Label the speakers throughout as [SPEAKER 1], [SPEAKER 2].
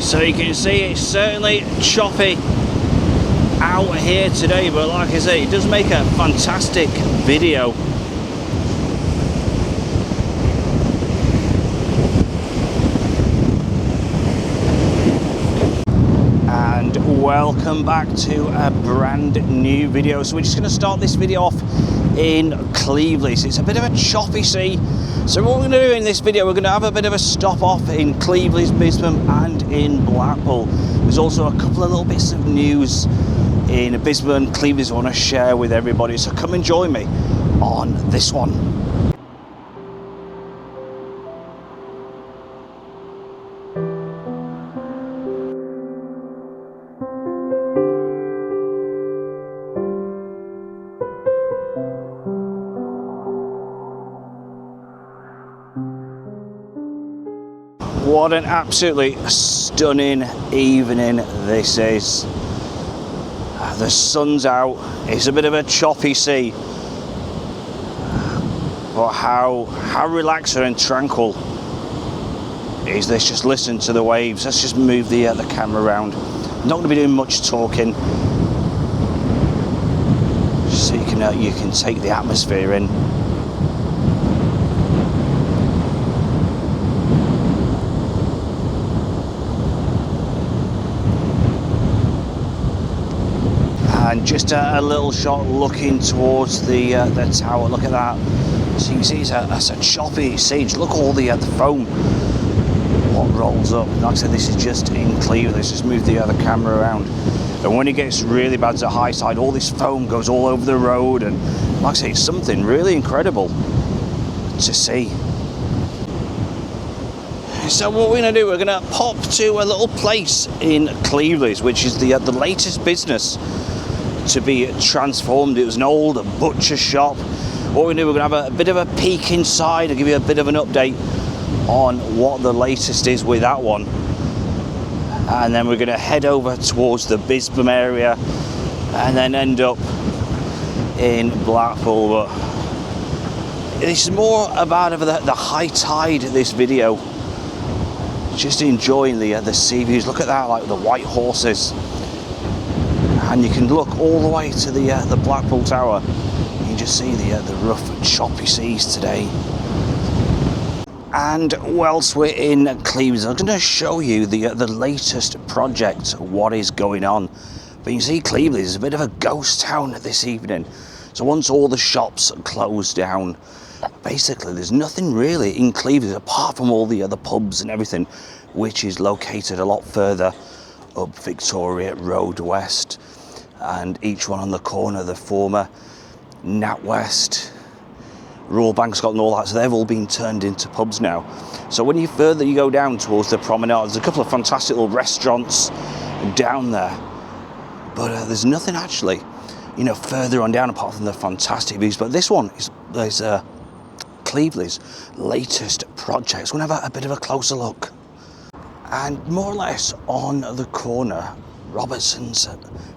[SPEAKER 1] So you can see it's certainly choppy out here today, but like I say, it does make a fantastic video. And welcome back to a brand new video. So we're just going to start this video off in Cleveland. It's a bit of a choppy sea. So what we're going to do in this video, we're going to have a bit of a stop off in Cleveland, Bispam and in Blackpool. There's also a couple of little bits of news in Bispam and Cleveland I want to share with everybody. So come and join me on this one. What an absolutely stunning evening this is. The sun's out, it's a bit of a choppy sea, but how relaxing and tranquil is this? Just listen to the waves. Let's just move the camera around. I'm not going to be doing much talking, just so you can take the atmosphere in. And just a little shot looking towards the tower. Look at that. So you can see it's a choppy sea. Look at all the foam what rolls up. Like I said, this is just in Cleveland. Let's just move the camera around. And when it gets really bad to high side, all this foam goes all over the road. And like I say, it's something really incredible to see. So what we're going to do, we're going to pop to a little place in Cleveland, which is the latest business to be transformed. It was an old butcher shop. What we're going to do, we're going to have a bit of a peek inside. I'll give you a bit of an update on what the latest is with that one. And then we're going to head over towards the Bispam area and then end up in Blackpool. But it's more about the high tide, this video. Just enjoying the sea views. Look at that, like the white horses. And you can look all the way to the Blackpool Tower. You can just see the rough and choppy seas today. And whilst we're in Cleveland, I'm going to show you the latest project, what is going on. But you can see Cleveland is a bit of a ghost town this evening. So once all the shops closed down, basically there's nothing really in Cleveland apart from all the pubs and everything, which is located a lot further up Victoria Road West. And each one on the corner, the former NatWest, Royal Bank of Scotland, all that, so they've all been turned into pubs now. So when you go down towards the Promenade, there's a couple of fantastic little restaurants down there, but there's nothing actually, further on down apart from the fantastic views. But this one is Cleveland's latest project. So we're going to have a bit of a closer look. And more or less on the corner, Robertson's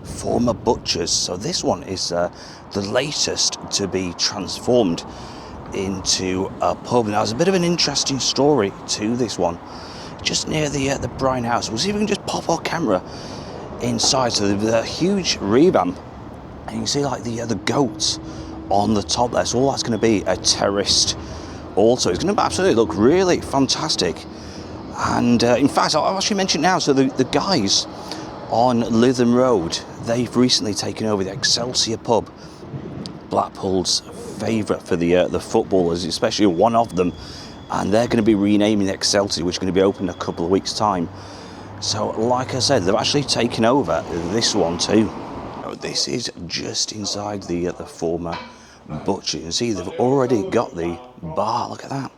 [SPEAKER 1] former butchers. So this one is the latest to be transformed into a pub. Now there's a bit of an interesting story to this one. Just near the Bryan House. We'll see if we can just pop our camera inside. So there's a huge revamp, and you can see like the goats on the top there. So all that's going to be terraced. Also, it's going to absolutely look really fantastic. And in fact, I'll actually mention now. So the guys on Lytham Road, they've recently taken over the Excelsior pub, Blackpool's favourite for the footballers, especially one of them, and they're going to be renaming the Excelsior, which is going to be open in a couple of weeks' time. So like I said, they've actually taken over this one too. This is just inside the former butcher. You can see they've already got the bar. Look at that.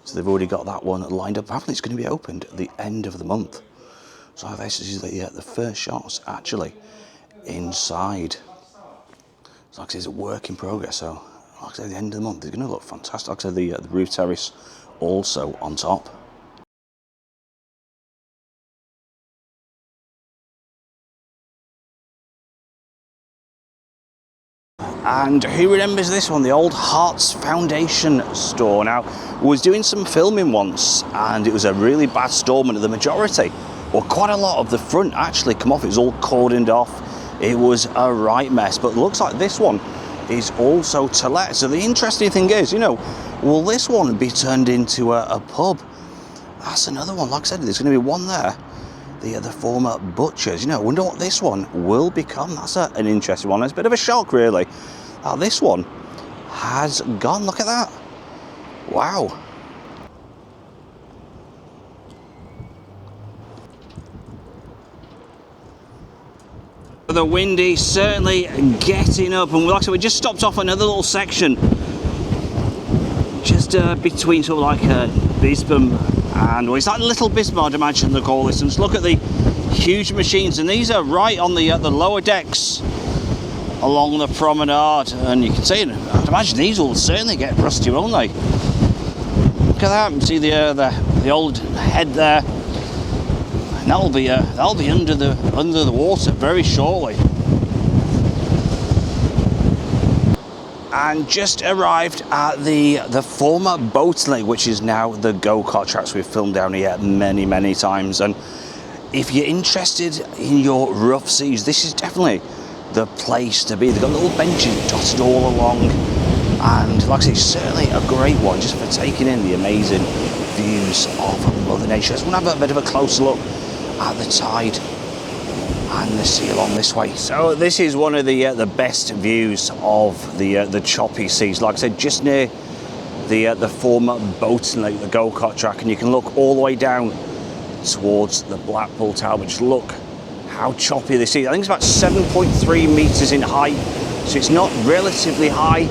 [SPEAKER 1] So they've already got that one lined up. Apparently it's going to be opened at the end of the month. So this is the first shots actually inside. So like I say, it's a work in progress. So like I say, at the end of the month, it's going to look fantastic. Like I say, the roof terrace also on top. And who remembers this one, the old Hearts Foundation store? Now, I was doing some filming once and it was a really bad storm and the majority Well, quite a lot of the front actually come off. It's all cordoned off. It was a right mess, but it looks like this one is also to let. So the interesting thing is, you know, will this one be turned into a pub? That's another one. Like I said, there's going to be one there. The former butchers. You know, I wonder what this one will become. That's an interesting one. It's a bit of a shock, really. This one has gone. Look at that. Wow. The wind is certainly getting up, and like I said, we just stopped off another little section just between sort of like Bispam and, well, it's like Little Bispam, I'd imagine they call this. And just look at the huge machines, and these are right on the lower decks along the promenade, and you can see, I'd imagine these will certainly get rusty, won't they? Look at that. You see the old head there. And that'll be under the water very shortly. And just arrived at the former boating, which is now the go-kart tracks. We've filmed down here many times, and if you're interested in your rough seas, this is definitely the place to be. They've got little benches dotted all along, and like I say, it's certainly a great one just for taking in the amazing views of Mother Nature. Let's have a bit of a closer look at the tide and the sea along this way. So this is one of the best views of the choppy seas. Like I said, just near the former boating lake, the go-kart track, and you can look all the way down towards the Blackpool Tower. But just look how choppy this is. I think it's about 7.3 meters in height, so it's not relatively high,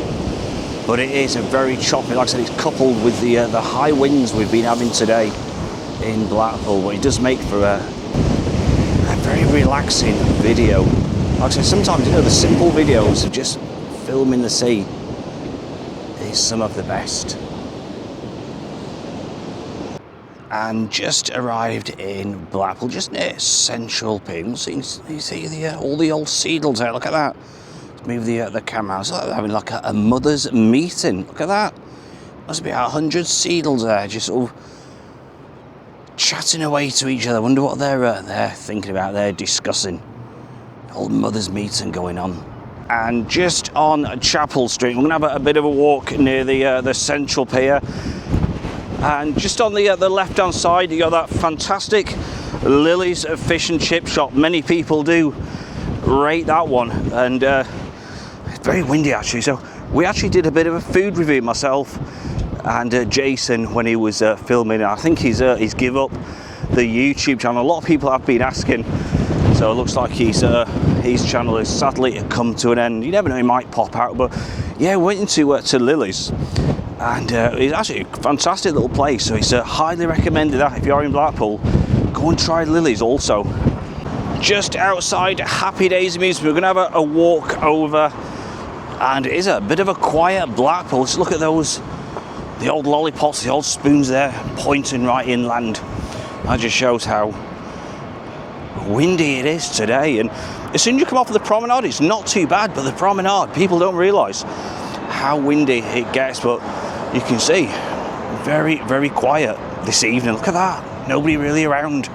[SPEAKER 1] but it is a very choppy. Like I said, it's coupled with the high winds we've been having today in Blackpool, but it does make for a very relaxing video. Like I said, sometimes, you know, the simple videos of just filming the sea is some of the best. And just arrived in Blackpool, just near Central Pier. You see all the old seagulls there. Look at that. Let's move the camera. It's like having like a mother's meeting. Look at that. Must be 100 seagulls there, just sort of chatting away to each other. I wonder what they're thinking about. They're discussing. Old mother's meeting going on. And just on Chapel Street, we're going to have a bit of a walk near the Central Pier. And just on the left-hand side, you got that fantastic Lily's Fish and Chip shop. Many people do rate that one, and it's very windy actually. So we actually did a bit of a food review, myself and Jason, when he was filming. I think he's give up the YouTube channel. A lot of people have been asking, so it looks like his channel has sadly come to an end. You never know, he might pop out. But yeah, we went into Lily's, and it's actually a fantastic little place. So it's highly recommended that if you're in Blackpool, go and try Lily's also. Just outside Happy Days Amusement, we're going to have a walk over, and it is a bit of a quiet Blackpool. Just look at those. The old lollipops, the old spoons there, pointing right inland. That just shows how windy it is today. And as soon as you come off of the promenade, it's not too bad, but the promenade, people don't realise how windy it gets. But you can see, very quiet this evening. Look at that, nobody really around.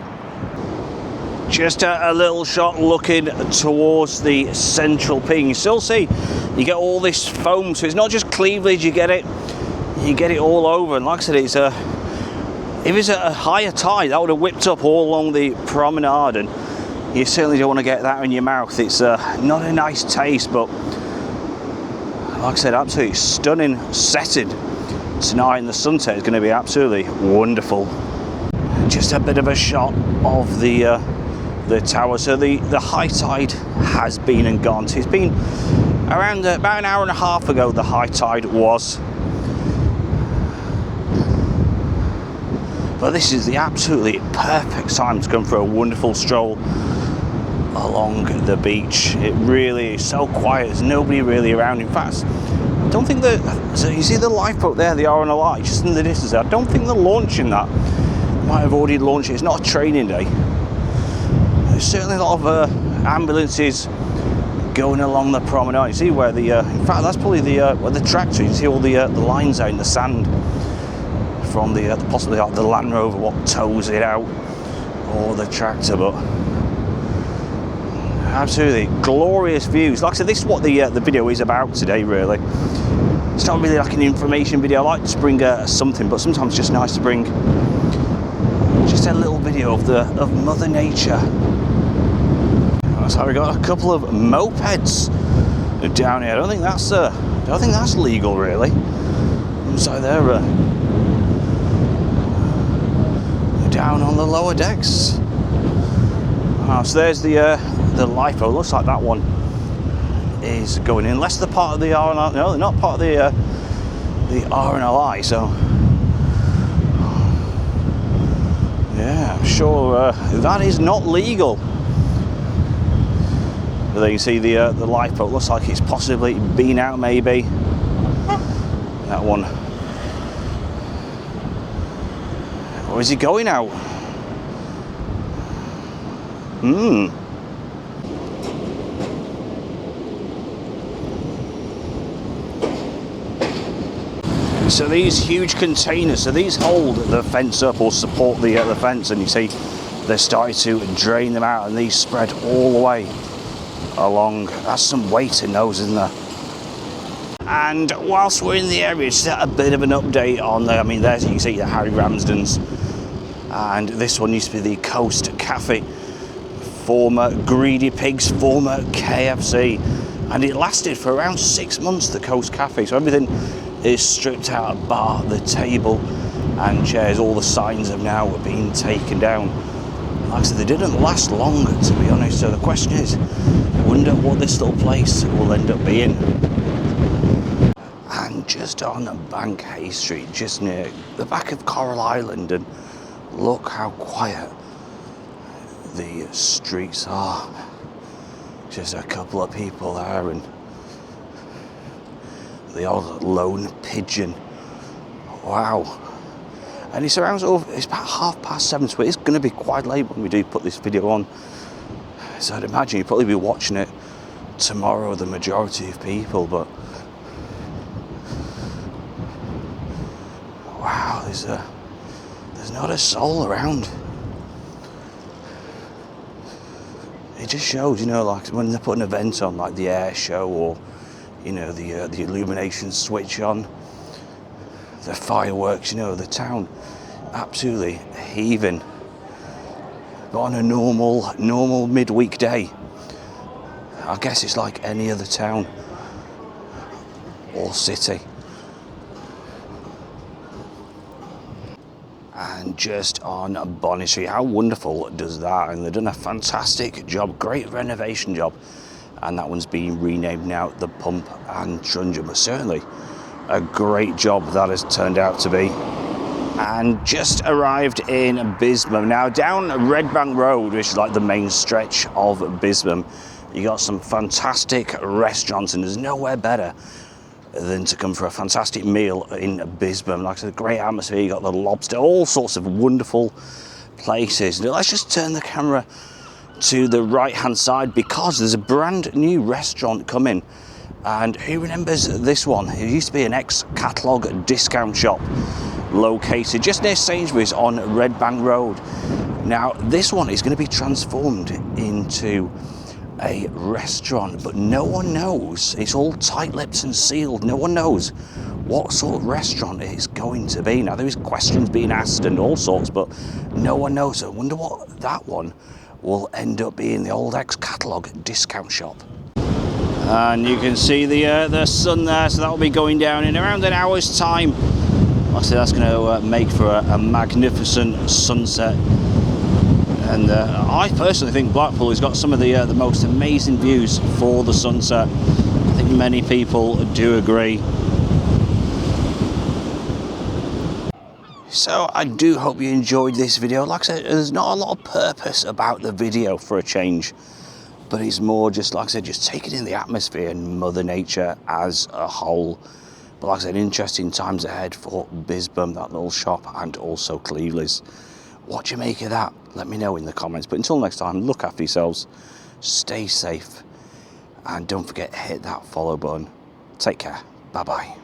[SPEAKER 1] Just a little shot looking towards the Central Pier. You still see, you get all this foam, so it's not just cleavage, you get it all over. And like I said, if it's a higher tide, that would have whipped up all along the promenade, and you certainly don't want to get that in your mouth. It's not a nice taste, but like I said, absolutely stunning setting tonight, and the sunset is going to be absolutely wonderful. Just a bit of a shot of the tower. So the high tide has been and gone. So it's been around about an hour and a half ago the high tide was. But this is the absolutely perfect time to come for a wonderful stroll along the beach. It really is so quiet, there's nobody really around. In fact, I don't think so you see the lifeboat there, the RNLI, just in the distance there. I don't think they're launching that. They might have already launched it. It's not a training day. There's certainly a lot of ambulances going along the promenade. You see where in fact that's probably where the tractor, you see all the lines out in the sand from possibly the Land Rover what tows it out. or the tractor, but absolutely glorious views. Like I said, this is what the video is about today, really. It's not really like an information video. I like to bring something, but sometimes it's just nice to bring just a little video of Mother Nature. So we got a couple of mopeds down here. I don't think that's legal, really. So they're down on the lower decks. So there's the lifeboat. Looks like that one is going in, unless they're part of the RNLI. No, they're not part of the RNLI. So yeah, I'm sure that is not legal. But there you see the lifeboat. Looks like it's possibly been out, maybe. That one. Or is he going out? So these huge containers, so these hold the fence up or support the fence, and you see they're starting to drain them out, and these spread all the way along. That's some weight in those, isn't there? And whilst we're in the area, just a bit of an update on there you can see the Harry Ramsden's, and this one used to be the Coast Cafe, former Greedy Pigs, former KFC, and it lasted for around 6 months, the Coast Cafe. So everything is stripped out, bar, the table and chairs. All the signs have now been taken down. Like I said, they didn't last long, to be honest. So the question is, I wonder what this little place will end up being. And just on Bank Hay Street, just near the back of Coral Island, and look how quiet the streets are. Just a couple of people there, and the old lone pigeon. Wow. And it's around it's about 7:30, so it's going to be quite late when we do put this video on. So I'd imagine you'll probably be watching it tomorrow, the majority of people, but wow, there's not a soul around. It just shows, like when they put an event on, like the air show, or the illumination switch on, the fireworks, the town absolutely heaving. But on a normal midweek day, I guess it's like any other town or city. And just on Bonnet Street, how wonderful does that? And they've done a fantastic job, great renovation job. And that one's been renamed now the Pump and Truncheon, but certainly a great job that has turned out to be. And just arrived in Bispam. Now down Red Bank Road, which is like the main stretch of Bispam, you got some fantastic restaurants, and there's nowhere better than to come for a fantastic meal in Bispam. Like I said, great atmosphere, you got the lobster, all sorts of wonderful places. Now let's just turn the camera to the right hand side, because there's a brand new restaurant coming. And who remembers this one? It used to be an ex-catalogue discount shop located just near Sainsbury's on Red Bank Road. Now this one is going to be transformed into a restaurant, but no one knows. It's all tight-lipped and sealed. No one knows what sort of restaurant it's going to be. Now there is questions being asked and all sorts, but no one knows. I wonder what that one will end up being, the old ex-catalogue discount shop. And you can see the sun there, so that will be going down in around an hour's time. Like I said, that's going to make for a magnificent sunset. And I personally think Blackpool has got some of the most amazing views for the sunset. I think many people do agree. So I do hope you enjoyed this video. Like I said, there's not a lot of purpose about the video for a change, but it's more just, like I said, just taking in the atmosphere and Mother Nature as a whole. But like I said, interesting times ahead for Bispam, that little shop, and also Cleveley's. What do you make of that? Let me know in the comments. But until next time, look after yourselves, stay safe, and don't forget to hit that follow button. Take care. Bye-bye.